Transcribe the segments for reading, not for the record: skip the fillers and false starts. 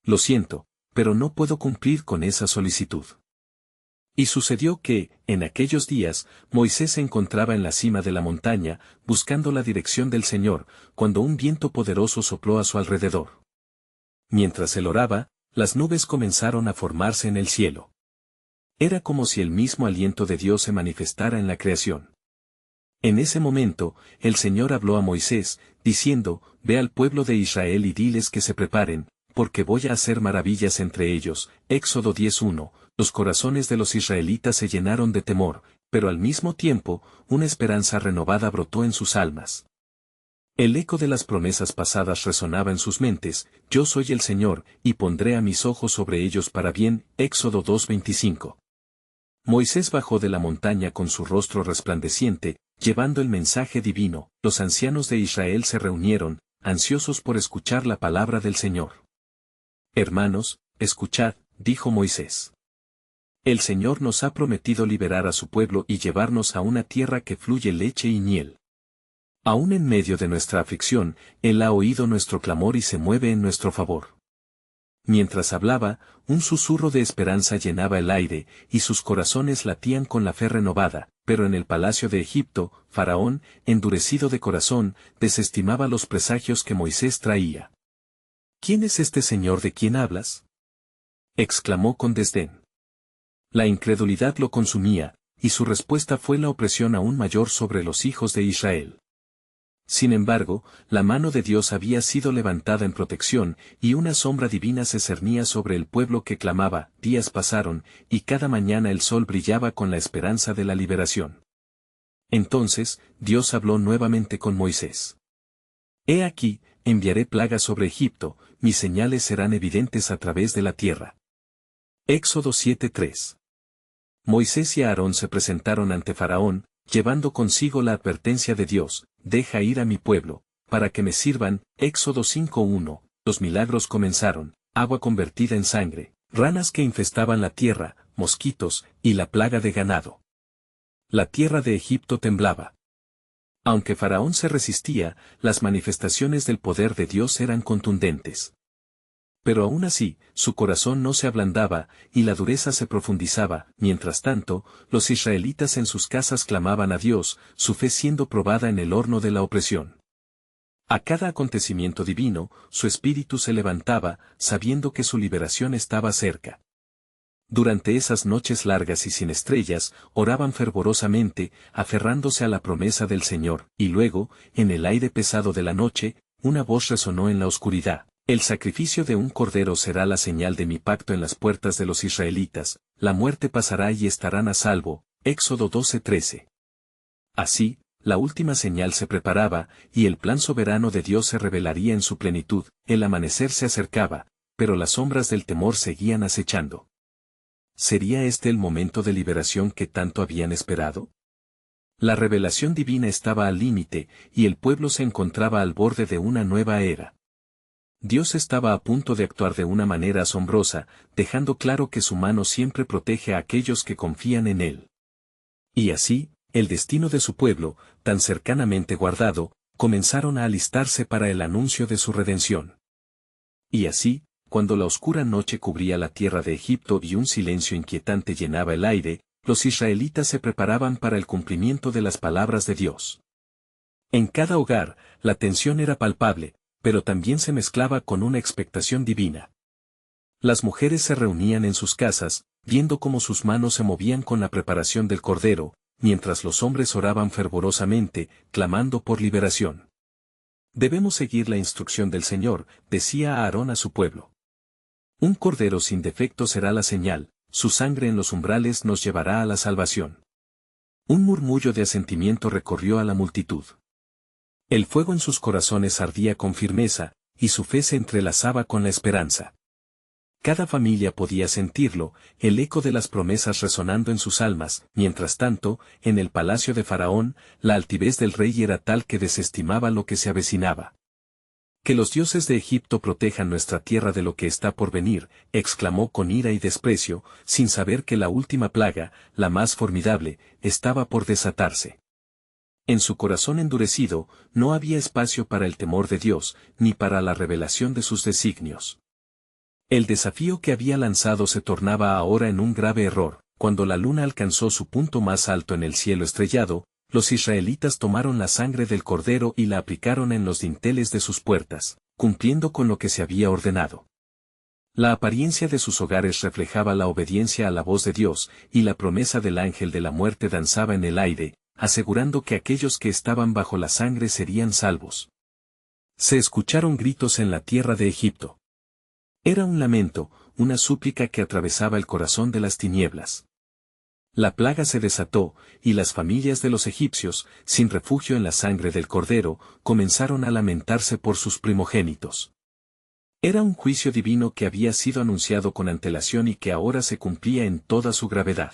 Lo siento, pero no puedo cumplir con esa solicitud. Y sucedió que, en aquellos días, Moisés se encontraba en la cima de la montaña, buscando la dirección del Señor, cuando un viento poderoso sopló a su alrededor. Mientras él oraba, las nubes comenzaron a formarse en el cielo. Era como si el mismo aliento de Dios se manifestara en la creación. En ese momento, el Señor habló a Moisés, diciendo, «Ve al pueblo de Israel y diles que se preparen, porque voy a hacer maravillas entre ellos». Éxodo 10:1. Los corazones de los israelitas se llenaron de temor, pero al mismo tiempo, una esperanza renovada brotó en sus almas. El eco de las promesas pasadas resonaba en sus mentes, «Yo soy el Señor, y pondré a mis ojos sobre ellos para bien». Éxodo 2:25. Moisés bajó de la montaña con su rostro resplandeciente, llevando el mensaje divino. Los ancianos de Israel se reunieron, ansiosos por escuchar la palabra del Señor. «Hermanos, escuchad», dijo Moisés. «El Señor nos ha prometido liberar a su pueblo y llevarnos a una tierra que fluye leche y miel. Aún en medio de nuestra aflicción, Él ha oído nuestro clamor y se mueve en nuestro favor». Mientras hablaba, un susurro de esperanza llenaba el aire, y sus corazones latían con la fe renovada, pero en el palacio de Egipto, Faraón, endurecido de corazón, desestimaba los presagios que Moisés traía. «¿Quién es este Señor de quien hablas?», exclamó con desdén. La incredulidad lo consumía, y su respuesta fue la opresión aún mayor sobre los hijos de Israel. Sin embargo, la mano de Dios había sido levantada en protección, y una sombra divina se cernía sobre el pueblo que clamaba. Días pasaron, y cada mañana el sol brillaba con la esperanza de la liberación. Entonces, Dios habló nuevamente con Moisés. «He aquí, enviaré plagas sobre Egipto, mis señales serán evidentes a través de la tierra». Éxodo 7:3. Moisés y Aarón se presentaron ante Faraón, llevando consigo la advertencia de Dios, «Deja ir a mi pueblo, para que me sirvan». Éxodo 5:1. Los milagros comenzaron, agua convertida en sangre, ranas que infestaban la tierra, mosquitos, y la plaga de ganado. La tierra de Egipto temblaba. Aunque Faraón se resistía, las manifestaciones del poder de Dios eran contundentes. Pero aún así, su corazón no se ablandaba, y la dureza se profundizaba. Mientras tanto, los israelitas en sus casas clamaban a Dios, su fe siendo probada en el horno de la opresión. A cada acontecimiento divino, su espíritu se levantaba, sabiendo que su liberación estaba cerca. Durante esas noches largas y sin estrellas, oraban fervorosamente, aferrándose a la promesa del Señor, y luego, en el aire pesado de la noche, una voz resonó en la oscuridad. «El sacrificio de un cordero será la señal de mi pacto en las puertas de los israelitas, la muerte pasará y estarán a salvo». Éxodo 12:13. Así, la última señal se preparaba, y el plan soberano de Dios se revelaría en su plenitud. El amanecer se acercaba, pero las sombras del temor seguían acechando. ¿Sería este el momento de liberación que tanto habían esperado? La revelación divina estaba al límite, y el pueblo se encontraba al borde de una nueva era. Dios estaba a punto de actuar de una manera asombrosa, dejando claro que su mano siempre protege a aquellos que confían en Él. Y así, el destino de su pueblo, tan cercanamente guardado, comenzaron a alistarse para el anuncio de su redención. Y así, cuando la oscura noche cubría la tierra de Egipto y un silencio inquietante llenaba el aire, los israelitas se preparaban para el cumplimiento de las palabras de Dios. En cada hogar, la tensión era palpable, pero también se mezclaba con una expectación divina. Las mujeres se reunían en sus casas, viendo cómo sus manos se movían con la preparación del cordero, mientras los hombres oraban fervorosamente, clamando por liberación. «Debemos seguir la instrucción del Señor», decía Aarón a su pueblo. «Un cordero sin defecto será la señal, su sangre en los umbrales nos llevará a la salvación». Un murmullo de asentimiento recorrió a la multitud. El fuego en sus corazones ardía con firmeza, y su fe se entrelazaba con la esperanza. Cada familia podía sentirlo, el eco de las promesas resonando en sus almas. Mientras tanto, en el palacio de Faraón, la altivez del rey era tal que desestimaba lo que se avecinaba. «Que los dioses de Egipto protejan nuestra tierra de lo que está por venir», exclamó con ira y desprecio, sin saber que la última plaga, la más formidable, estaba por desatarse. En su corazón endurecido, no había espacio para el temor de Dios, ni para la revelación de sus designios. El desafío que había lanzado se tornaba ahora en un grave error. Cuando la luna alcanzó su punto más alto en el cielo estrellado, los israelitas tomaron la sangre del cordero y la aplicaron en los dinteles de sus puertas, cumpliendo con lo que se había ordenado. La apariencia de sus hogares reflejaba la obediencia a la voz de Dios, y la promesa del ángel de la muerte danzaba en el aire, asegurando que aquellos que estaban bajo la sangre serían salvos. Se escucharon gritos en la tierra de Egipto. Era un lamento, una súplica que atravesaba el corazón de las tinieblas. La plaga se desató, y las familias de los egipcios, sin refugio en la sangre del cordero, comenzaron a lamentarse por sus primogénitos. Era un juicio divino que había sido anunciado con antelación y que ahora se cumplía en toda su gravedad.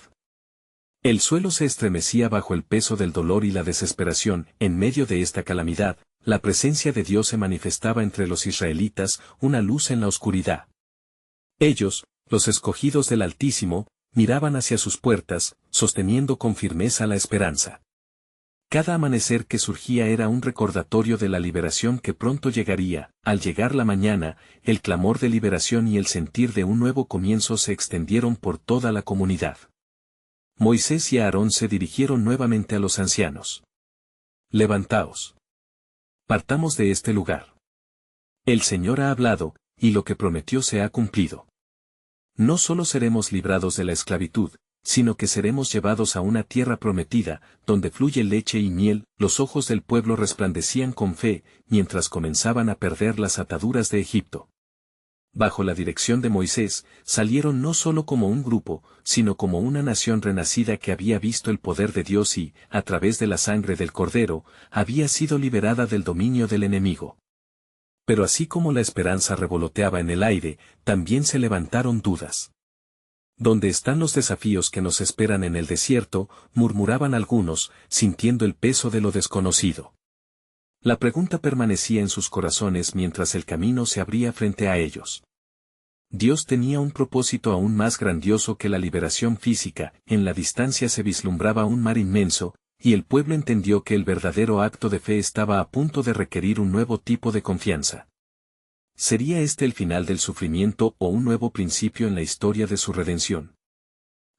El suelo se estremecía bajo el peso del dolor y la desesperación. En medio de esta calamidad, la presencia de Dios se manifestaba entre los israelitas, una luz en la oscuridad. Ellos, los escogidos del Altísimo, miraban hacia sus puertas, sosteniendo con firmeza la esperanza. Cada amanecer que surgía era un recordatorio de la liberación que pronto llegaría. Al llegar la mañana, el clamor de liberación y el sentir de un nuevo comienzo se extendieron por toda la comunidad. Moisés y Aarón se dirigieron nuevamente a los ancianos. Levantaos. Partamos de este lugar. El Señor ha hablado, y lo que prometió se ha cumplido. No solo seremos librados de la esclavitud, sino que seremos llevados a una tierra prometida, donde fluye leche y miel. Los ojos del pueblo resplandecían con fe, mientras comenzaban a perder las ataduras de Egipto. Bajo la dirección de Moisés, salieron no solo como un grupo, sino como una nación renacida que había visto el poder de Dios y, a través de la sangre del Cordero, había sido liberada del dominio del enemigo. Pero así como la esperanza revoloteaba en el aire, también se levantaron dudas. ¿Dónde están los desafíos que nos esperan en el desierto?, murmuraban algunos, sintiendo el peso de lo desconocido. La pregunta permanecía en sus corazones mientras el camino se abría frente a ellos. Dios tenía un propósito aún más grandioso que la liberación física. En la distancia se vislumbraba un mar inmenso, y el pueblo entendió que el verdadero acto de fe estaba a punto de requerir un nuevo tipo de confianza. ¿Sería este el final del sufrimiento o un nuevo principio en la historia de su redención?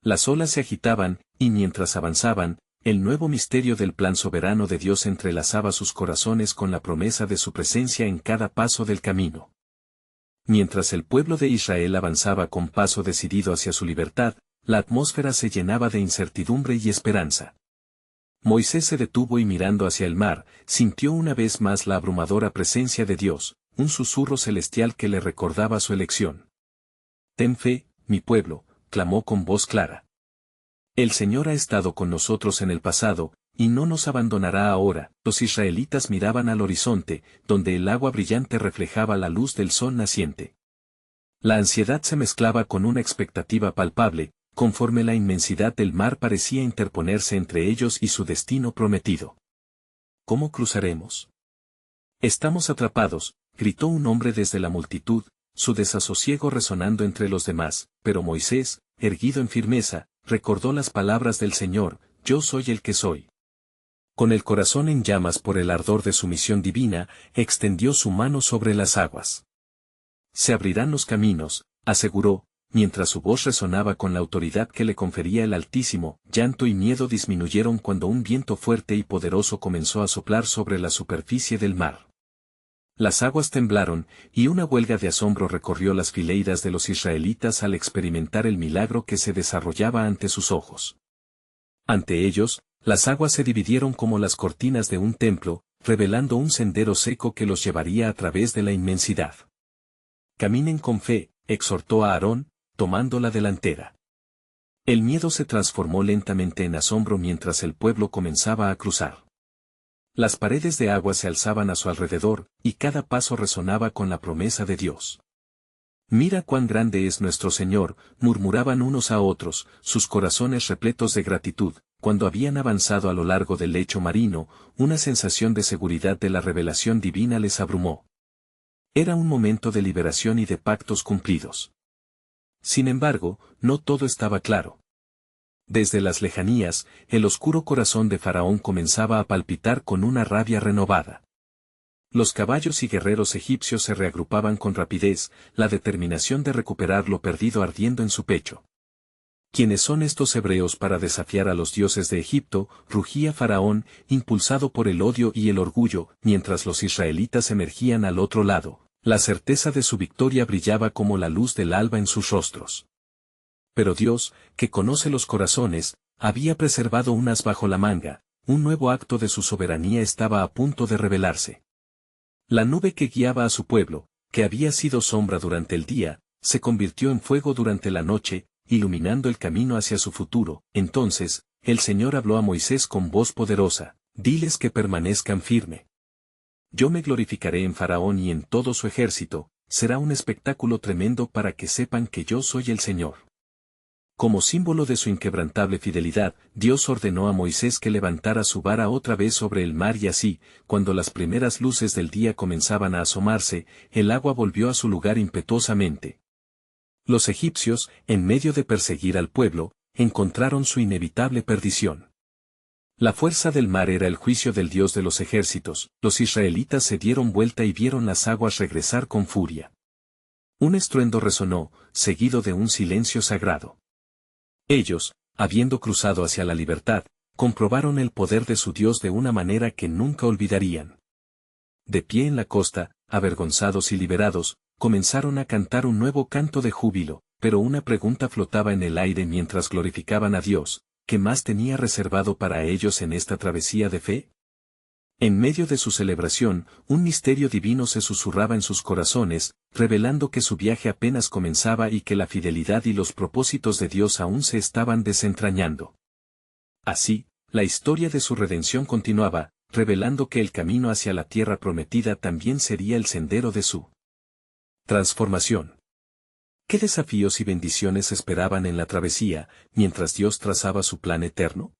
Las olas se agitaban, y mientras avanzaban, el nuevo misterio del plan soberano de Dios entrelazaba sus corazones con la promesa de su presencia en cada paso del camino. Mientras el pueblo de Israel avanzaba con paso decidido hacia su libertad, la atmósfera se llenaba de incertidumbre y esperanza. Moisés se detuvo y mirando hacia el mar, sintió una vez más la abrumadora presencia de Dios, un susurro celestial que le recordaba su elección. «Ten fe, mi pueblo», clamó con voz clara. «El Señor ha estado con nosotros en el pasado, y no nos abandonará ahora». Los israelitas miraban al horizonte, donde el agua brillante reflejaba la luz del sol naciente. La ansiedad se mezclaba con una expectativa palpable, conforme la inmensidad del mar parecía interponerse entre ellos y su destino prometido. ¿Cómo cruzaremos? «Estamos atrapados», gritó un hombre desde la multitud, su desasosiego resonando entre los demás, pero Moisés, erguido en firmeza, recordó las palabras del Señor: «Yo soy el que soy». Con el corazón en llamas por el ardor de su misión divina, extendió su mano sobre las aguas. «Se abrirán los caminos», aseguró, mientras su voz resonaba con la autoridad que le confería el Altísimo. Llanto y miedo disminuyeron cuando un viento fuerte y poderoso comenzó a soplar sobre la superficie del mar. Las aguas temblaron, y una huelga de asombro recorrió las fileiras de los israelitas al experimentar el milagro que se desarrollaba ante sus ojos. Ante ellos, las aguas se dividieron como las cortinas de un templo, revelando un sendero seco que los llevaría a través de la inmensidad. «Caminen con fe», exhortó a Aarón, tomando la delantera. El miedo se transformó lentamente en asombro mientras el pueblo comenzaba a cruzar. Las paredes de agua se alzaban a su alrededor, y cada paso resonaba con la promesa de Dios. «Mira cuán grande es nuestro Señor», murmuraban unos a otros, sus corazones repletos de gratitud. Cuando habían avanzado a lo largo del lecho marino, una sensación de seguridad de la revelación divina les abrumó. Era un momento de liberación y de pactos cumplidos. Sin embargo, no todo estaba claro. Desde las lejanías, el oscuro corazón de Faraón comenzaba a palpitar con una rabia renovada. Los caballos y guerreros egipcios se reagrupaban con rapidez, la determinación de recuperar lo perdido ardiendo en su pecho. ¿Quiénes son estos hebreos para desafiar a los dioses de Egipto? Rugía Faraón, impulsado por el odio y el orgullo, mientras los israelitas emergían al otro lado. La certeza de su victoria brillaba como la luz del alba en sus rostros. Pero Dios, que conoce los corazones, había preservado un as bajo la manga, un nuevo acto de su soberanía estaba a punto de revelarse. La nube que guiaba a su pueblo, que había sido sombra durante el día, se convirtió en fuego durante la noche, iluminando el camino hacia su futuro. Entonces, el Señor habló a Moisés con voz poderosa: diles que permanezcan firme. Yo me glorificaré en Faraón y en todo su ejército, será un espectáculo tremendo para que sepan que yo soy el Señor. Como símbolo de su inquebrantable fidelidad, Dios ordenó a Moisés que levantara su vara otra vez sobre el mar y así, cuando las primeras luces del día comenzaban a asomarse, el agua volvió a su lugar impetuosamente. Los egipcios, en medio de perseguir al pueblo, encontraron su inevitable perdición. La fuerza del mar era el juicio del Dios de los ejércitos. Los israelitas se dieron vuelta y vieron las aguas regresar con furia. Un estruendo resonó, seguido de un silencio sagrado. Ellos, habiendo cruzado hacia la libertad, comprobaron el poder de su Dios de una manera que nunca olvidarían. De pie en la costa, avergonzados y liberados, comenzaron a cantar un nuevo canto de júbilo, pero una pregunta flotaba en el aire mientras glorificaban a Dios: ¿qué más tenía reservado para ellos en esta travesía de fe? En medio de su celebración, un misterio divino se susurraba en sus corazones, revelando que su viaje apenas comenzaba y que la fidelidad y los propósitos de Dios aún se estaban desentrañando. Así, la historia de su redención continuaba, revelando que el camino hacia la tierra prometida también sería el sendero de su transformación. ¿Qué desafíos y bendiciones esperaban en la travesía, mientras Dios trazaba su plan eterno?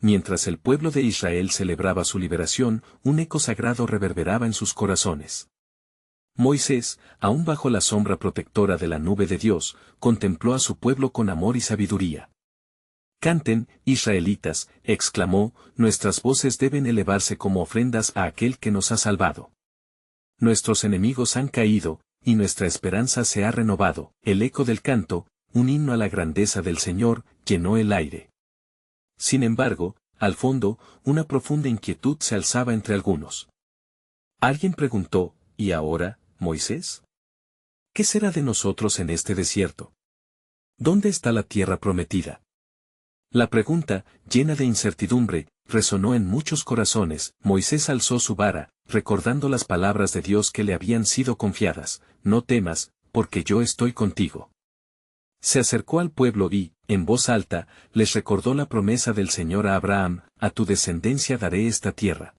Mientras el pueblo de Israel celebraba su liberación, un eco sagrado reverberaba en sus corazones. Moisés, aún bajo la sombra protectora de la nube de Dios, contempló a su pueblo con amor y sabiduría. «Canten, israelitas», exclamó, «nuestras voces deben elevarse como ofrendas a aquel que nos ha salvado. Nuestros enemigos han caído, y nuestra esperanza se ha renovado». El eco del canto, un himno a la grandeza del Señor, llenó el aire. Sin embargo, al fondo, una profunda inquietud se alzaba entre algunos. Alguien preguntó: ¿y ahora, Moisés? ¿Qué será de nosotros en este desierto? ¿Dónde está la tierra prometida? La pregunta, llena de incertidumbre, resonó en muchos corazones. Moisés alzó su vara, recordando las palabras de Dios que le habían sido confiadas: «No temas, porque yo estoy contigo». Se acercó al pueblo y, en voz alta, les recordó la promesa del Señor a Abraham: «A tu descendencia daré esta tierra».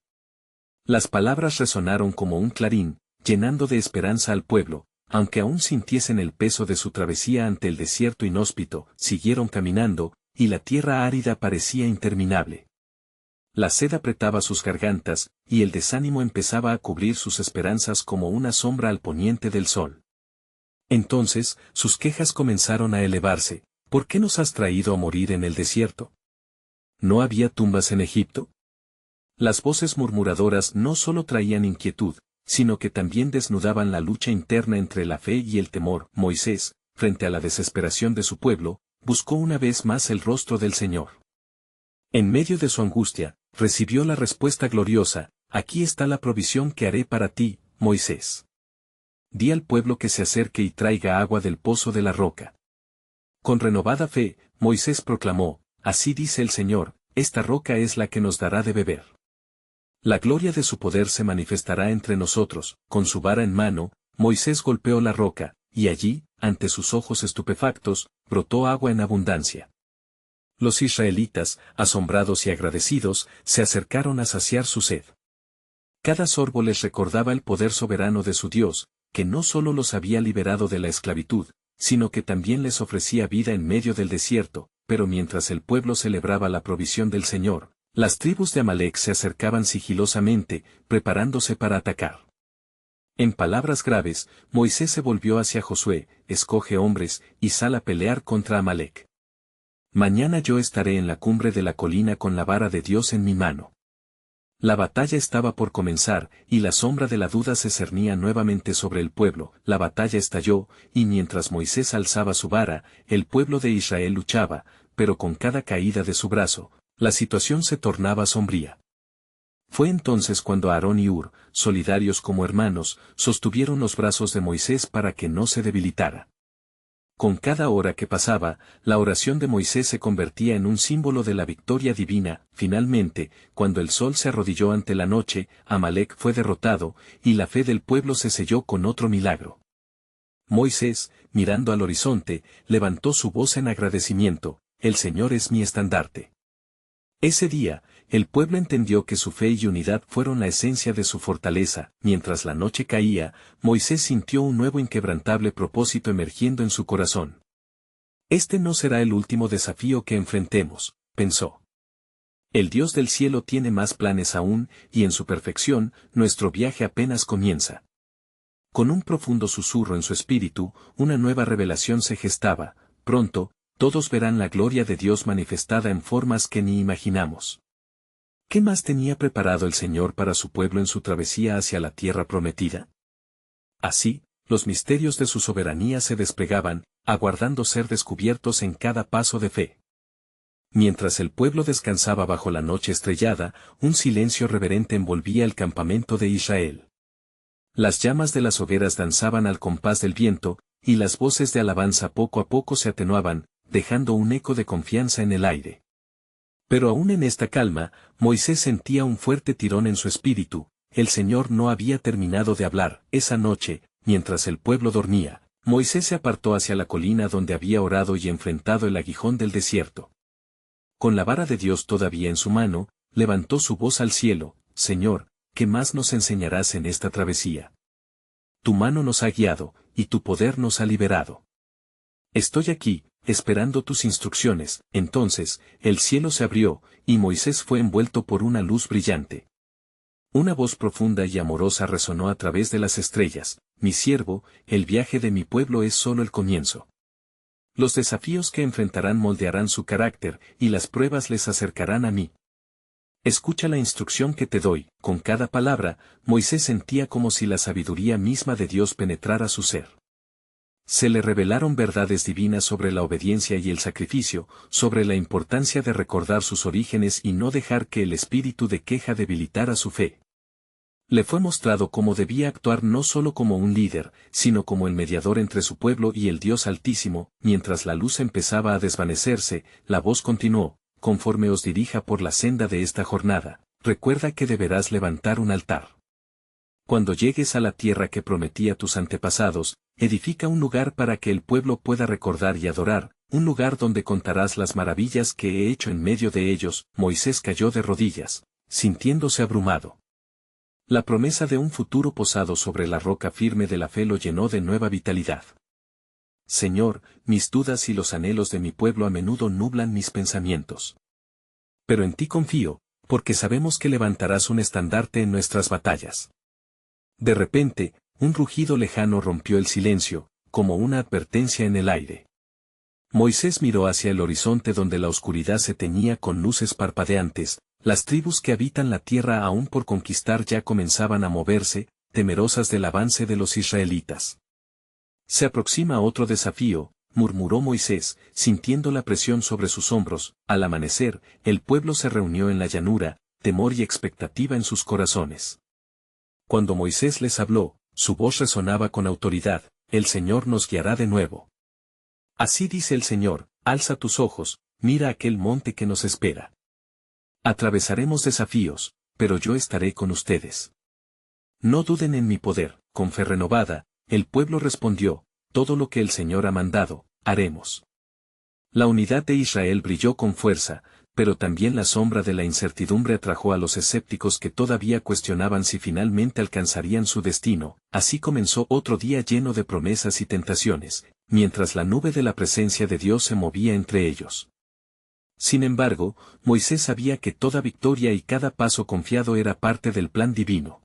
Las palabras resonaron como un clarín, llenando de esperanza al pueblo. Aunque aún sintiesen el peso de su travesía ante el desierto inhóspito, siguieron caminando, y la tierra árida parecía interminable. La sed apretaba sus gargantas, y el desánimo empezaba a cubrir sus esperanzas como una sombra al poniente del sol. Entonces, sus quejas comenzaron a elevarse: «¿Por qué nos has traído a morir en el desierto? ¿No había tumbas en Egipto?». Las voces murmuradoras no solo traían inquietud, sino que también desnudaban la lucha interna entre la fe y el temor. Moisés, frente a la desesperación de su pueblo, buscó una vez más el rostro del Señor. En medio de su angustia, recibió la respuesta gloriosa: «Aquí está la provisión que haré para ti, Moisés. Di al pueblo que se acerque y traiga agua del pozo de la roca». Con renovada fe, Moisés proclamó: «Así dice el Señor, esta roca es la que nos dará de beber. La gloria de su poder se manifestará entre nosotros». Con su vara en mano, Moisés golpeó la roca, y allí, ante sus ojos estupefactos, brotó agua en abundancia. Los israelitas, asombrados y agradecidos, se acercaron a saciar su sed. Cada sorbo les recordaba el poder soberano de su Dios, que no solo los había liberado de la esclavitud, sino que también les ofrecía vida en medio del desierto. Pero mientras el pueblo celebraba la provisión del Señor, las tribus de Amalec se acercaban sigilosamente, preparándose para atacar. En palabras graves, Moisés se volvió hacia Josué: «Escoge hombres, y sal a pelear contra Amalec. Mañana yo estaré en la cumbre de la colina con la vara de Dios en mi mano». La batalla estaba por comenzar, y la sombra de la duda se cernía nuevamente sobre el pueblo. La batalla estalló, y mientras Moisés alzaba su vara, el pueblo de Israel luchaba, pero con cada caída de su brazo, la situación se tornaba sombría. Fue entonces cuando Aarón y Hur, solidarios como hermanos, sostuvieron los brazos de Moisés para que no se debilitara. Con cada hora que pasaba, la oración de Moisés se convertía en un símbolo de la victoria divina. Finalmente, cuando el sol se arrodilló ante la noche, Amalek fue derrotado, y la fe del pueblo se selló con otro milagro. Moisés, mirando al horizonte, levantó su voz en agradecimiento: «El Señor es mi estandarte». Ese día, el pueblo entendió que su fe y unidad fueron la esencia de su fortaleza. Mientras la noche caía, Moisés sintió un nuevo inquebrantable propósito emergiendo en su corazón. Este no será el último desafío que enfrentemos, pensó. El Dios del cielo tiene más planes aún, y en su perfección, nuestro viaje apenas comienza. Con un profundo susurro en su espíritu, una nueva revelación se gestaba: pronto, todos verán la gloria de Dios manifestada en formas que ni imaginamos. ¿Qué más tenía preparado el Señor para su pueblo en su travesía hacia la tierra prometida? Así, los misterios de su soberanía se desplegaban, aguardando ser descubiertos en cada paso de fe. Mientras el pueblo descansaba bajo la noche estrellada, un silencio reverente envolvía el campamento de Israel. Las llamas de las hogueras danzaban al compás del viento, y las voces de alabanza poco a poco se atenuaban, dejando un eco de confianza en el aire. Pero aún en esta calma, Moisés sentía un fuerte tirón en su espíritu. El Señor no había terminado de hablar. Esa noche, mientras el pueblo dormía, Moisés se apartó hacia la colina donde había orado y enfrentado el aguijón del desierto. Con la vara de Dios todavía en su mano, levantó su voz al cielo: «Señor, ¿qué más nos enseñarás en esta travesía? Tu mano nos ha guiado, y tu poder nos ha liberado. Estoy aquí, esperando tus instrucciones». Entonces, el cielo se abrió, y Moisés fue envuelto por una luz brillante. Una voz profunda y amorosa resonó a través de las estrellas: «Mi siervo, el viaje de mi pueblo es solo el comienzo. Los desafíos que enfrentarán moldearán su carácter, y las pruebas les acercarán a mí. Escucha la instrucción que te doy». Con cada palabra, Moisés sentía como si la sabiduría misma de Dios penetrara su ser. Se le revelaron verdades divinas sobre la obediencia y el sacrificio, sobre la importancia de recordar sus orígenes y no dejar que el espíritu de queja debilitara su fe. Le fue mostrado cómo debía actuar no solo como un líder, sino como el mediador entre su pueblo y el Dios Altísimo. Mientras la luz empezaba a desvanecerse, la voz continuó: «Conforme os dirija por la senda de esta jornada, recuerda que deberás levantar un altar. Cuando llegues a la tierra que prometí a tus antepasados, edifica un lugar para que el pueblo pueda recordar y adorar, un lugar donde contarás las maravillas que he hecho en medio de ellos». Moisés cayó de rodillas, sintiéndose abrumado. La promesa de un futuro posado sobre la roca firme de la fe lo llenó de nueva vitalidad. «Señor, mis dudas y los anhelos de mi pueblo a menudo nublan mis pensamientos. Pero en ti confío, porque sabemos que levantarás un estandarte en nuestras batallas». De repente, un rugido lejano rompió el silencio, como una advertencia en el aire. Moisés miró hacia el horizonte donde la oscuridad se teñía con luces parpadeantes. Las tribus que habitan la tierra aún por conquistar ya comenzaban a moverse, temerosas del avance de los israelitas. «Se aproxima otro desafío», murmuró Moisés, sintiendo la presión sobre sus hombros. Al amanecer, el pueblo se reunió en la llanura, temor y expectativa en sus corazones. Cuando Moisés les habló, su voz resonaba con autoridad: «El Señor nos guiará de nuevo. Así dice el Señor: alza tus ojos, mira aquel monte que nos espera. Atravesaremos desafíos, pero yo estaré con ustedes. No duden en mi poder». Con fe renovada, el pueblo respondió: «Todo lo que el Señor ha mandado, haremos». La unidad de Israel brilló con fuerza, pero también la sombra de la incertidumbre atrajo a los escépticos que todavía cuestionaban si finalmente alcanzarían su destino. Así comenzó otro día lleno de promesas y tentaciones, mientras la nube de la presencia de Dios se movía entre ellos. Sin embargo, Moisés sabía que toda victoria y cada paso confiado era parte del plan divino.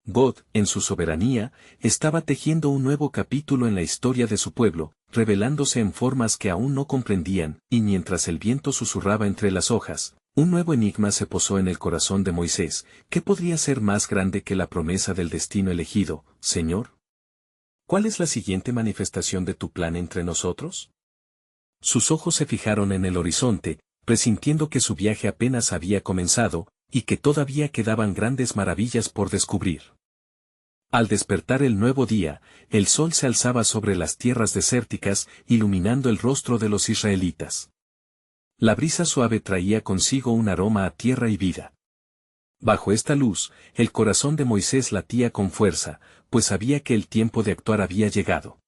God, en su soberanía, estaba tejiendo un nuevo capítulo en la historia de su pueblo, revelándose en formas que aún no comprendían, y mientras el viento susurraba entre las hojas, Un nuevo enigma se posó en el corazón de Moisés. ¿Qué podría ser más grande que la promesa del destino elegido, Señor? ¿Cuál es la siguiente manifestación de tu plan entre nosotros? Sus ojos se fijaron en el horizonte, presintiendo que su viaje apenas había comenzado, y que todavía quedaban grandes maravillas por descubrir. Al despertar el nuevo día, el sol se alzaba sobre las tierras desérticas, iluminando el rostro de los israelitas. La brisa suave traía consigo un aroma a tierra y vida. Bajo esta luz, el corazón de Moisés latía con fuerza, pues sabía que el tiempo de actuar había llegado.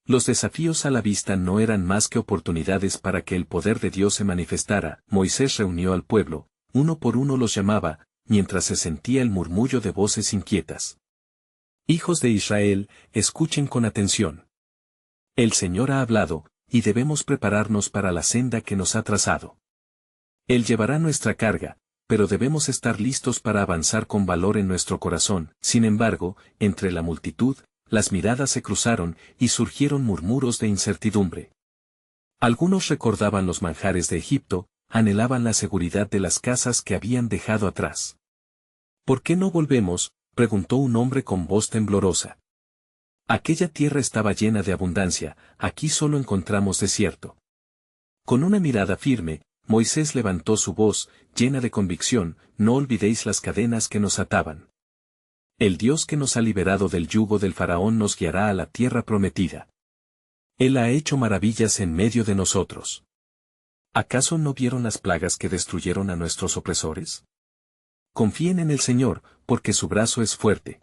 Los desafíos a la vista no eran más que oportunidades para que el poder de Dios se manifestara. Moisés reunió al pueblo, uno por uno los llamaba, mientras se sentía el murmullo de voces inquietas. Hijos de Israel, escuchen con atención. El Señor ha hablado, y debemos prepararnos para la senda que nos ha trazado. Él llevará nuestra carga, pero debemos estar listos para avanzar con valor en nuestro corazón. Sin embargo, entre la multitud, las miradas se cruzaron y surgieron murmuros de incertidumbre. Algunos recordaban los manjares de Egipto, anhelaban la seguridad de las casas que habían dejado atrás. ¿Por qué no volvemos?, preguntó un hombre con voz temblorosa. Aquella tierra estaba llena de abundancia, aquí solo encontramos desierto. Con una mirada firme, Moisés levantó su voz, llena de convicción: no olvidéis las cadenas que nos ataban. El Dios que nos ha liberado del yugo del faraón nos guiará a la tierra prometida. Él ha hecho maravillas en medio de nosotros. ¿Acaso no vieron las plagas que destruyeron a nuestros opresores? Confíen en el Señor, porque su brazo es fuerte.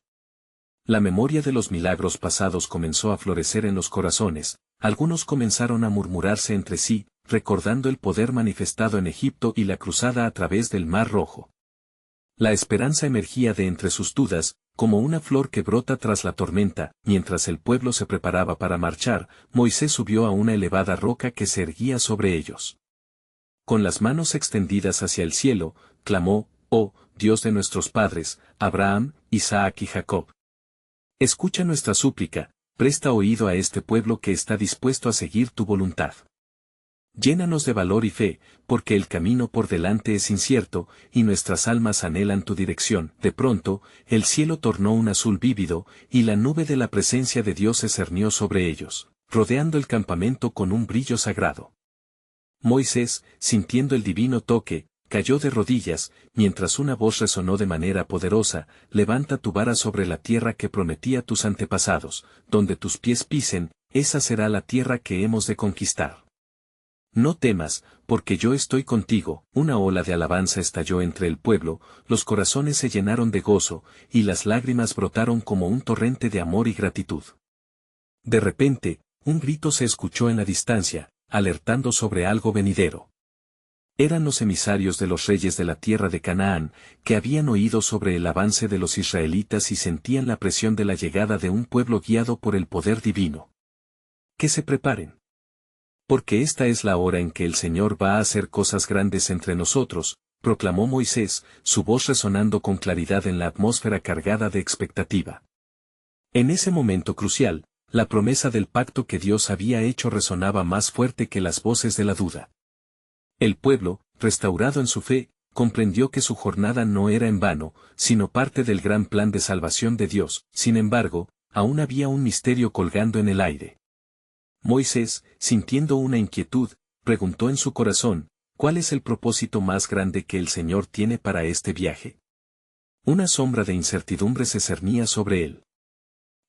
La memoria de los milagros pasados comenzó a florecer en los corazones, algunos comenzaron a murmurarse entre sí, recordando el poder manifestado en Egipto y la cruzada a través del Mar Rojo. La esperanza emergía de entre sus dudas, como una flor que brota tras la tormenta. Mientras el pueblo se preparaba para marchar, Moisés subió a una elevada roca que se erguía sobre ellos. Con las manos extendidas hacia el cielo, clamó: «Oh, Dios de nuestros padres, Abraham, Isaac y Jacob. Escucha nuestra súplica, presta oído a este pueblo que está dispuesto a seguir tu voluntad. Llénanos de valor y fe, porque el camino por delante es incierto, y nuestras almas anhelan tu dirección». De pronto, el cielo tornó un azul vívido, y la nube de la presencia de Dios se cernió sobre ellos, rodeando el campamento con un brillo sagrado. Moisés, sintiendo el divino toque, cayó de rodillas, mientras una voz resonó de manera poderosa: «Levanta tu vara sobre la tierra que prometí a tus antepasados, donde tus pies pisen, esa será la tierra que hemos de conquistar. No temas, porque yo estoy contigo». Una ola de alabanza estalló entre el pueblo, los corazones se llenaron de gozo, y las lágrimas brotaron como un torrente de amor y gratitud. De repente, un grito se escuchó en la distancia, alertando sobre algo venidero. Eran los emisarios de los reyes de la tierra de Canaán, que habían oído sobre el avance de los israelitas y sentían la presión de la llegada de un pueblo guiado por el poder divino. Que se preparen. Porque esta es la hora en que el Señor va a hacer cosas grandes entre nosotros, proclamó Moisés, su voz resonando con claridad en la atmósfera cargada de expectativa. En ese momento crucial, la promesa del pacto que Dios había hecho resonaba más fuerte que las voces de la duda. El pueblo, restaurado en su fe, comprendió que su jornada no era en vano, sino parte del gran plan de salvación de Dios. Sin embargo, aún había un misterio colgando en el aire. Moisés, sintiendo una inquietud, preguntó en su corazón: ¿cuál es el propósito más grande que el Señor tiene para este viaje? Una sombra de incertidumbre se cernía sobre él.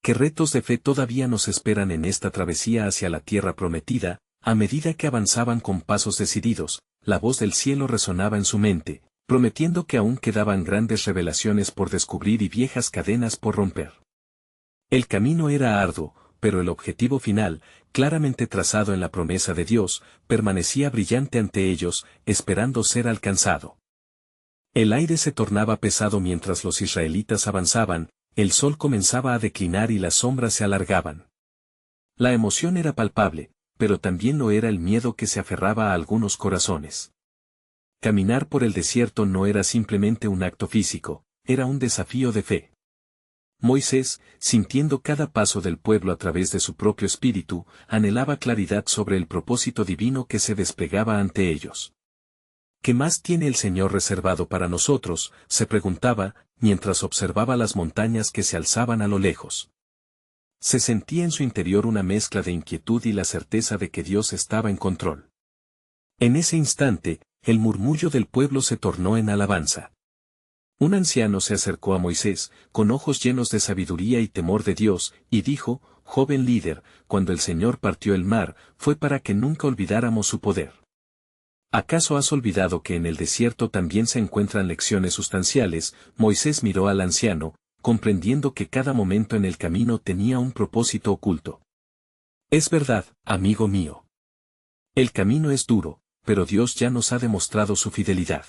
¿Qué retos de fe todavía nos esperan en esta travesía hacia la tierra prometida? A medida que avanzaban con pasos decididos, la voz del cielo resonaba en su mente, prometiendo que aún quedaban grandes revelaciones por descubrir y viejas cadenas por romper. El camino era arduo, pero el objetivo final, claramente trazado en la promesa de Dios, permanecía brillante ante ellos, esperando ser alcanzado. El aire se tornaba pesado mientras los israelitas avanzaban, el sol comenzaba a declinar y las sombras se alargaban. La emoción era palpable, pero también lo era el miedo que se aferraba a algunos corazones. Caminar por el desierto no era simplemente un acto físico, era un desafío de fe. Moisés, sintiendo cada paso del pueblo a través de su propio espíritu, anhelaba claridad sobre el propósito divino que se desplegaba ante ellos. ¿Qué más tiene el Señor reservado para nosotros?, se preguntaba, mientras observaba las montañas que se alzaban a lo lejos. Se sentía en su interior una mezcla de inquietud y la certeza de que Dios estaba en control. En ese instante, el murmullo del pueblo se tornó en alabanza. Un anciano se acercó a Moisés, con ojos llenos de sabiduría y temor de Dios, y dijo: «Joven líder, cuando el Señor partió el mar, fue para que nunca olvidáramos su poder. ¿Acaso has olvidado que en el desierto también se encuentran lecciones sustanciales?» Moisés miró al anciano, comprendiendo que cada momento en el camino tenía un propósito oculto. «Es verdad, amigo mío. El camino es duro, pero Dios ya nos ha demostrado su fidelidad.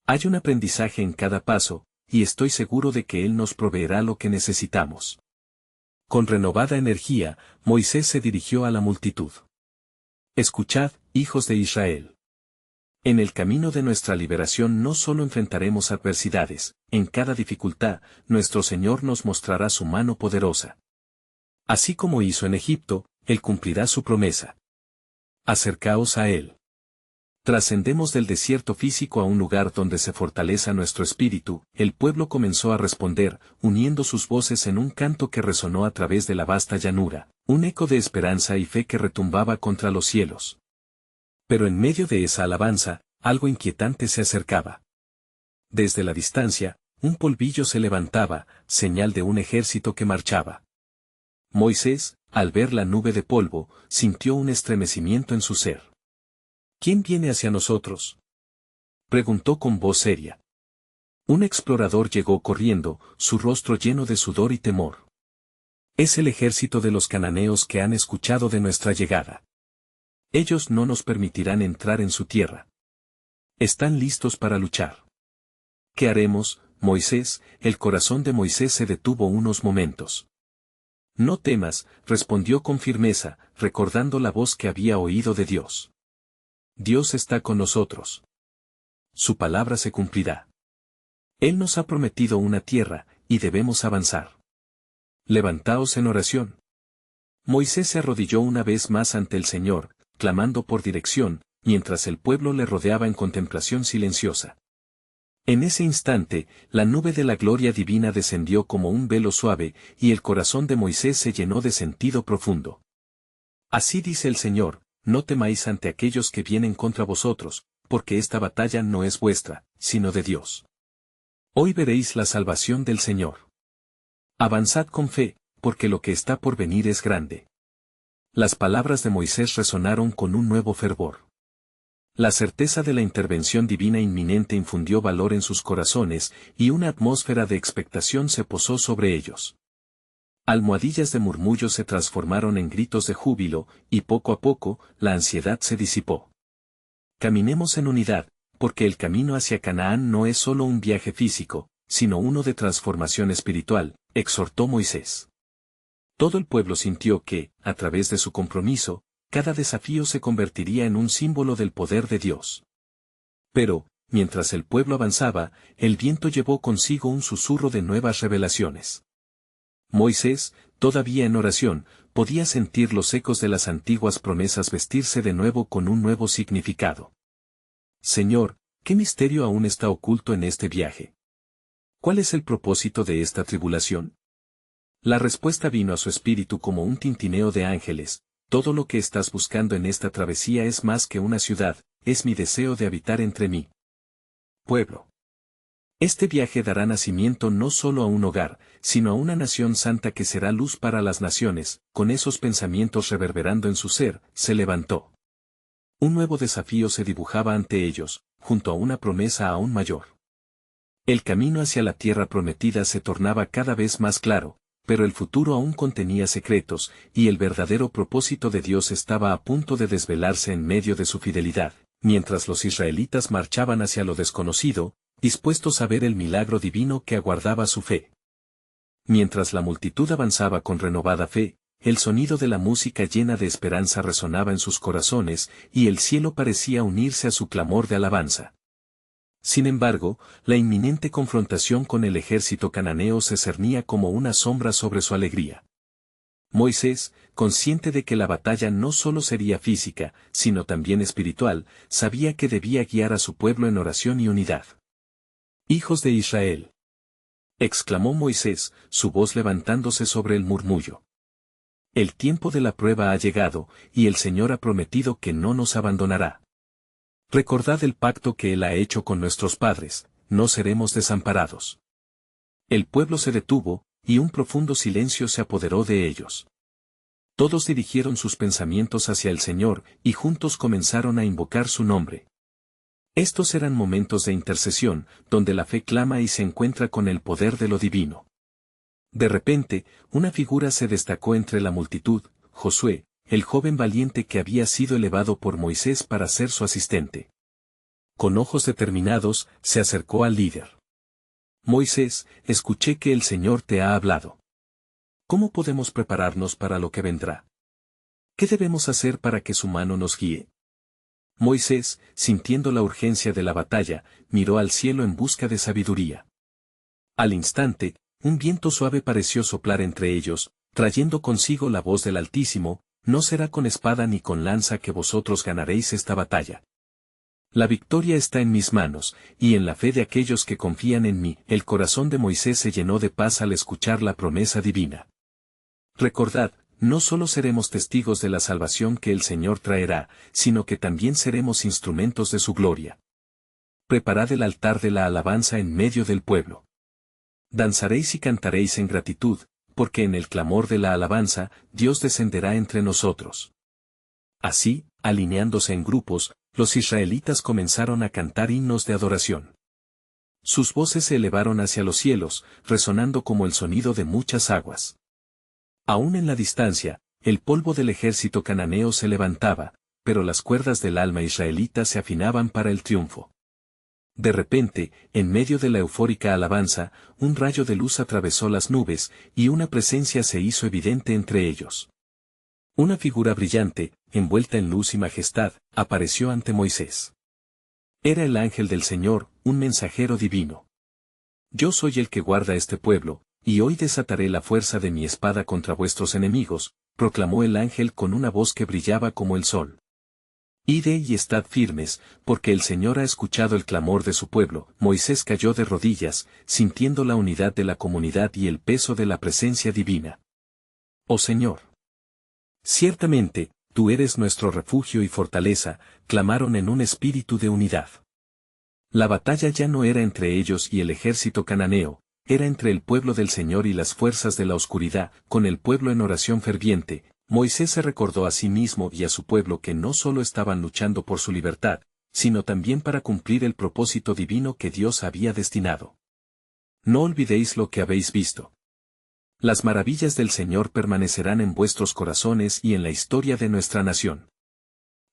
Hay un aprendizaje en cada paso, y estoy seguro de que Él nos proveerá lo que necesitamos». Con renovada energía, Moisés se dirigió a la multitud. «Escuchad, hijos de Israel. En el camino de nuestra liberación no solo enfrentaremos adversidades, en cada dificultad, nuestro Señor nos mostrará su mano poderosa. Así como hizo en Egipto, Él cumplirá su promesa. Acercaos a Él». Trascendemos del desierto físico a un lugar donde se fortaleza nuestro espíritu. El pueblo comenzó a responder, uniendo sus voces en un canto que resonó a través de la vasta llanura, un eco de esperanza y fe que retumbaba contra los cielos. Pero en medio de esa alabanza, algo inquietante se acercaba. Desde la distancia, un polvillo se levantaba, señal de un ejército que marchaba. Moisés, al ver la nube de polvo, sintió un estremecimiento en su ser. «¿Quién viene hacia nosotros?», preguntó con voz seria. Un explorador llegó corriendo, su rostro lleno de sudor y temor. «Es el ejército de los cananeos que han escuchado de nuestra llegada. Ellos no nos permitirán entrar en su tierra. Están listos para luchar». «¿Qué haremos, Moisés?». El corazón de Moisés se detuvo unos momentos. «No temas», respondió con firmeza, recordando la voz que había oído de Dios. «Dios está con nosotros. Su palabra se cumplirá. Él nos ha prometido una tierra, y debemos avanzar. Levantaos en oración». Moisés se arrodilló una vez más ante el Señor, clamando por dirección, mientras el pueblo le rodeaba en contemplación silenciosa. En ese instante, la nube de la gloria divina descendió como un velo suave, y el corazón de Moisés se llenó de sentido profundo. «Así dice el Señor: no temáis ante aquellos que vienen contra vosotros, porque esta batalla no es vuestra, sino de Dios. Hoy veréis la salvación del Señor. Avanzad con fe, porque lo que está por venir es grande». Las palabras de Moisés resonaron con un nuevo fervor. La certeza de la intervención divina inminente infundió valor en sus corazones, y una atmósfera de expectación se posó sobre ellos. Almohadillas de murmullo se transformaron en gritos de júbilo, y poco a poco, la ansiedad se disipó. «Caminemos en unidad, porque el camino hacia Canaán no es solo un viaje físico, sino uno de transformación espiritual», exhortó Moisés. Todo el pueblo sintió que, a través de su compromiso, cada desafío se convertiría en un símbolo del poder de Dios. Pero, mientras el pueblo avanzaba, el viento llevó consigo un susurro de nuevas revelaciones. Moisés, todavía en oración, podía sentir los ecos de las antiguas promesas vestirse de nuevo con un nuevo significado. «Señor, ¿qué misterio aún está oculto en este viaje? ¿Cuál es el propósito de esta tribulación?». La respuesta vino a su espíritu como un tintineo de ángeles: «Todo lo que estás buscando en esta travesía es más que una ciudad, es mi deseo de habitar entre mi pueblo. Este viaje dará nacimiento no solo a un hogar, sino a una nación santa que será luz para las naciones». Con esos pensamientos reverberando en su ser, se levantó. Un nuevo desafío se dibujaba ante ellos, junto a una promesa aún mayor. El camino hacia la tierra prometida se tornaba cada vez más claro, pero el futuro aún contenía secretos, y el verdadero propósito de Dios estaba a punto de desvelarse en medio de su fidelidad, mientras los israelitas marchaban hacia lo desconocido, dispuestos a ver el milagro divino que aguardaba su fe. Mientras la multitud avanzaba con renovada fe, el sonido de la música llena de esperanza resonaba en sus corazones, y el cielo parecía unirse a su clamor de alabanza. Sin embargo, la inminente confrontación con el ejército cananeo se cernía como una sombra sobre su alegría. Moisés, consciente de que la batalla no solo sería física, sino también espiritual, sabía que debía guiar a su pueblo en oración y unidad. Hijos de Israel, exclamó Moisés, su voz levantándose sobre el murmullo. El tiempo de la prueba ha llegado, y el Señor ha prometido que no nos abandonará. Recordad el pacto que Él ha hecho con nuestros padres, no seremos desamparados. El pueblo se detuvo, y un profundo silencio se apoderó de ellos. Todos dirigieron sus pensamientos hacia el Señor, y juntos comenzaron a invocar su nombre. Estos eran momentos de intercesión, donde la fe clama y se encuentra con el poder de lo divino. De repente, una figura se destacó entre la multitud, Josué, el joven valiente que había sido elevado por Moisés para ser su asistente. Con ojos determinados, se acercó al líder. Moisés, escuché que el Señor te ha hablado. ¿Cómo podemos prepararnos para lo que vendrá? ¿Qué debemos hacer para que su mano nos guíe? Moisés, sintiendo la urgencia de la batalla, miró al cielo en busca de sabiduría. Al instante, un viento suave pareció soplar entre ellos, trayendo consigo la voz del Altísimo: no será con espada ni con lanza que vosotros ganaréis esta batalla. La victoria está en mis manos, y en la fe de aquellos que confían en mí. El corazón de Moisés se llenó de paz al escuchar la promesa divina. Recordad, no solo seremos testigos de la salvación que el Señor traerá, sino que también seremos instrumentos de su gloria. Preparad el altar de la alabanza en medio del pueblo. Danzaréis y cantaréis en gratitud, porque en el clamor de la alabanza, Dios descenderá entre nosotros. Así, alineándose en grupos, los israelitas comenzaron a cantar himnos de adoración. Sus voces se elevaron hacia los cielos, resonando como el sonido de muchas aguas. Aún en la distancia, el polvo del ejército cananeo se levantaba, pero las cuerdas del alma israelita se afinaban para el triunfo. De repente, en medio de la eufórica alabanza, un rayo de luz atravesó las nubes, y una presencia se hizo evidente entre ellos. Una figura brillante, envuelta en luz y majestad, apareció ante Moisés. Era el ángel del Señor, un mensajero divino. Yo soy el que guarda este pueblo, y hoy desataré la fuerza de mi espada contra vuestros enemigos, proclamó el ángel con una voz que brillaba como el sol. Id y estad firmes, porque el Señor ha escuchado el clamor de su pueblo. Moisés cayó de rodillas, sintiendo la unidad de la comunidad y el peso de la presencia divina. Oh Señor, ciertamente, tú eres nuestro refugio y fortaleza, clamaron en un espíritu de unidad. La batalla ya no era entre ellos y el ejército cananeo, era entre el pueblo del Señor y las fuerzas de la oscuridad. Con el pueblo en oración ferviente, Moisés se recordó a sí mismo y a su pueblo que no solo estaban luchando por su libertad, sino también para cumplir el propósito divino que Dios había destinado. No olvidéis lo que habéis visto. Las maravillas del Señor permanecerán en vuestros corazones y en la historia de nuestra nación.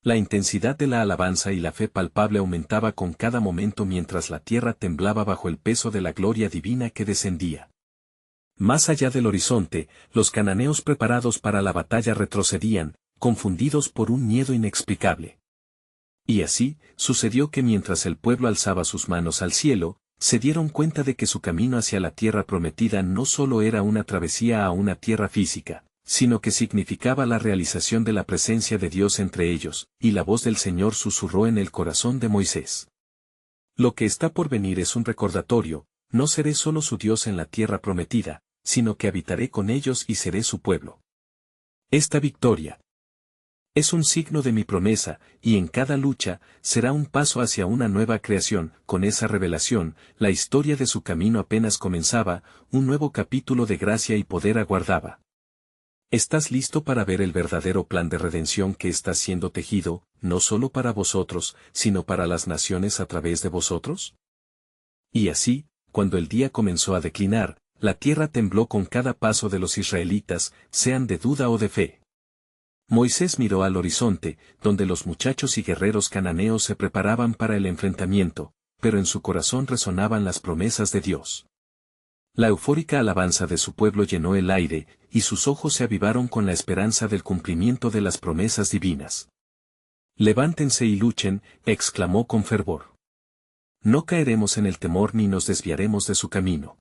La intensidad de la alabanza y la fe palpable aumentaba con cada momento mientras la tierra temblaba bajo el peso de la gloria divina que descendía. Más allá del horizonte, los cananeos preparados para la batalla retrocedían, confundidos por un miedo inexplicable. Y así, sucedió que mientras el pueblo alzaba sus manos al cielo, se dieron cuenta de que su camino hacia la tierra prometida no solo era una travesía a una tierra física, sino que significaba la realización de la presencia de Dios entre ellos, y la voz del Señor susurró en el corazón de Moisés. Lo que está por venir es un recordatorio: no seré solo su Dios en la tierra prometida, sino que habitaré con ellos y seré su pueblo. Esta victoria es un signo de mi promesa, y en cada lucha, será un paso hacia una nueva creación. Con esa revelación, la historia de su camino apenas comenzaba, un nuevo capítulo de gracia y poder aguardaba. ¿Estás listo para ver el verdadero plan de redención que está siendo tejido, no solo para vosotros, sino para las naciones a través de vosotros? Y así, cuando el día comenzó a declinar, la tierra tembló con cada paso de los israelitas, sean de duda o de fe. Moisés miró al horizonte, donde los muchachos y guerreros cananeos se preparaban para el enfrentamiento, pero en su corazón resonaban las promesas de Dios. La eufórica alabanza de su pueblo llenó el aire, y sus ojos se avivaron con la esperanza del cumplimiento de las promesas divinas. «Levántense y luchen», exclamó con fervor. «No caeremos en el temor ni nos desviaremos de su camino.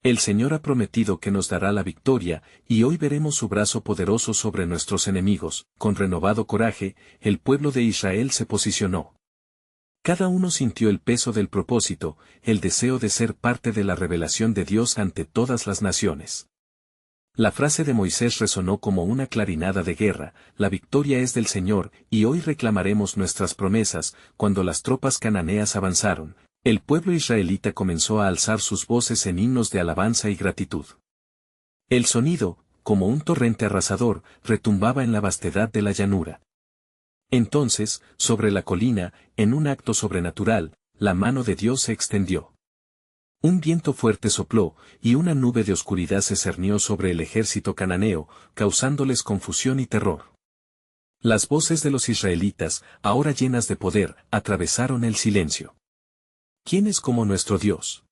El Señor ha prometido que nos dará la victoria, y hoy veremos su brazo poderoso sobre nuestros enemigos. Con renovado coraje, el pueblo de Israel se posicionó. Cada uno sintió el peso del propósito, el deseo de ser parte de la revelación de Dios ante todas las naciones. La frase de Moisés resonó como una clarinada de guerra: la victoria es del Señor, y hoy reclamaremos nuestras promesas. Cuando las tropas cananeas avanzaron, el pueblo israelita comenzó a alzar sus voces en himnos de alabanza y gratitud. El sonido, como un torrente arrasador, retumbaba en la vastedad de la llanura. Entonces, sobre la colina, en un acto sobrenatural, la mano de Dios se extendió. Un viento fuerte sopló, y una nube de oscuridad se cernió sobre el ejército cananeo, causándoles confusión y terror. Las voces de los israelitas, ahora llenas de poder, atravesaron el silencio. ¿Quién es como nuestro Dios?,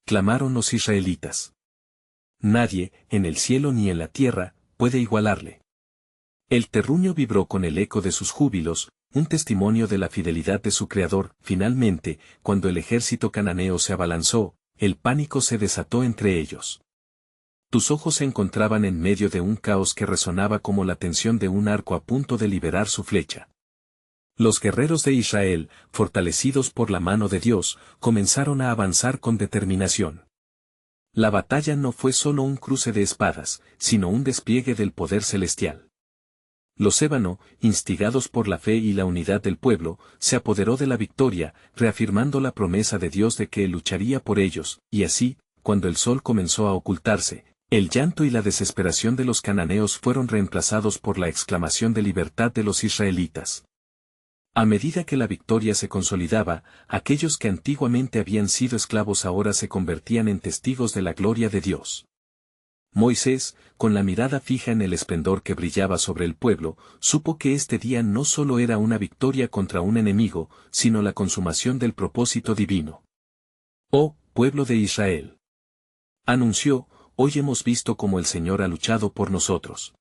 clamaron los israelitas. Nadie, en el cielo ni en la tierra, puede igualarle. El terruño vibró con el eco de sus júbilos, un testimonio de la fidelidad de su Creador. Finalmente, cuando el ejército cananeo se abalanzó, el pánico se desató entre ellos. Tus ojos se encontraban en medio de un caos que resonaba como la tensión de un arco a punto de liberar su flecha. Los guerreros de Israel, fortalecidos por la mano de Dios, comenzaron a avanzar con determinación. La batalla no fue solo un cruce de espadas, sino un despliegue del poder celestial. Los ébano, instigados por la fe y la unidad del pueblo, se apoderó de la victoria, reafirmando la promesa de Dios de que Él lucharía por ellos, y así, cuando el sol comenzó a ocultarse, el llanto y la desesperación de los cananeos fueron reemplazados por la exclamación de libertad de los israelitas. A medida que la victoria se consolidaba, aquellos que antiguamente habían sido esclavos ahora se convertían en testigos de la gloria de Dios. Moisés, con la mirada fija en el esplendor que brillaba sobre el pueblo, supo que este día no solo era una victoria contra un enemigo, sino la consumación del propósito divino. «Oh, pueblo de Israel», anunció, «hoy hemos visto cómo el Señor ha luchado por nosotros.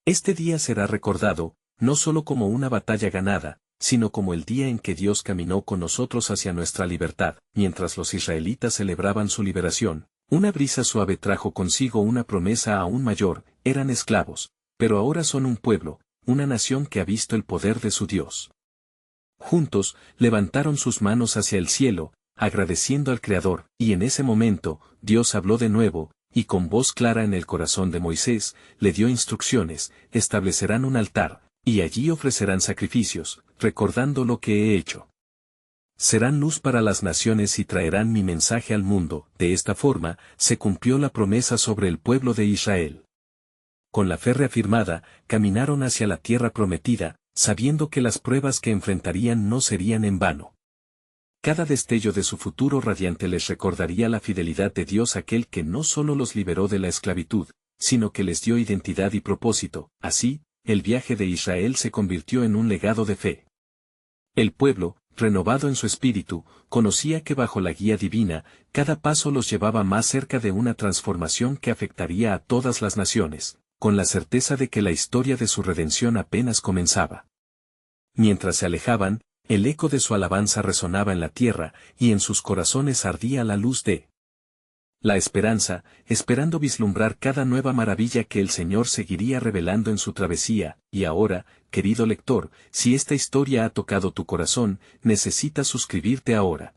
Este día será recordado, no solo como una batalla ganada, sino como el día en que Dios caminó con nosotros hacia nuestra libertad». Mientras los israelitas celebraban su liberación, una brisa suave trajo consigo una promesa aún mayor: eran esclavos, pero ahora son un pueblo, una nación que ha visto el poder de su Dios. Juntos, levantaron sus manos hacia el cielo, agradeciendo al Creador, y en ese momento, Dios habló de nuevo, y con voz clara en el corazón de Moisés, le dio instrucciones: establecerán un altar, y allí ofrecerán sacrificios, recordando lo que he hecho. Serán luz para las naciones y traerán mi mensaje al mundo. De esta forma, se cumplió la promesa sobre el pueblo de Israel. Con la fe reafirmada, caminaron hacia la tierra prometida, sabiendo que las pruebas que enfrentarían no serían en vano. Cada destello de su futuro radiante les recordaría la fidelidad de Dios, aquel que no solo los liberó de la esclavitud, sino que les dio identidad y propósito. Así, el viaje de Israel se convirtió en un legado de fe. El pueblo, renovado en su espíritu, conocía que bajo la guía divina, cada paso los llevaba más cerca de una transformación que afectaría a todas las naciones, con la certeza de que la historia de su redención apenas comenzaba. Mientras se alejaban, el eco de su alabanza resonaba en la tierra, y en sus corazones ardía la luz de la esperanza, esperando vislumbrar cada nueva maravilla que el Señor seguiría revelando en su travesía. Y ahora, querido lector, si esta historia ha tocado tu corazón, necesitas suscribirte ahora.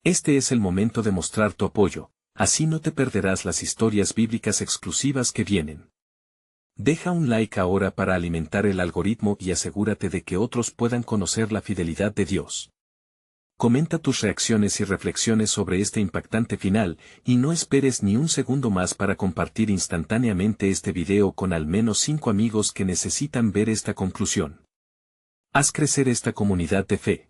Este es el momento de mostrar tu apoyo, así no te perderás las historias bíblicas exclusivas que vienen. Deja un like ahora para alimentar el algoritmo y asegúrate de que otros puedan conocer la fidelidad de Dios. Comenta tus reacciones y reflexiones sobre este impactante final, y no esperes ni un segundo más para compartir instantáneamente este video con al menos 5 amigos que necesitan ver esta conclusión. Haz crecer esta comunidad de fe.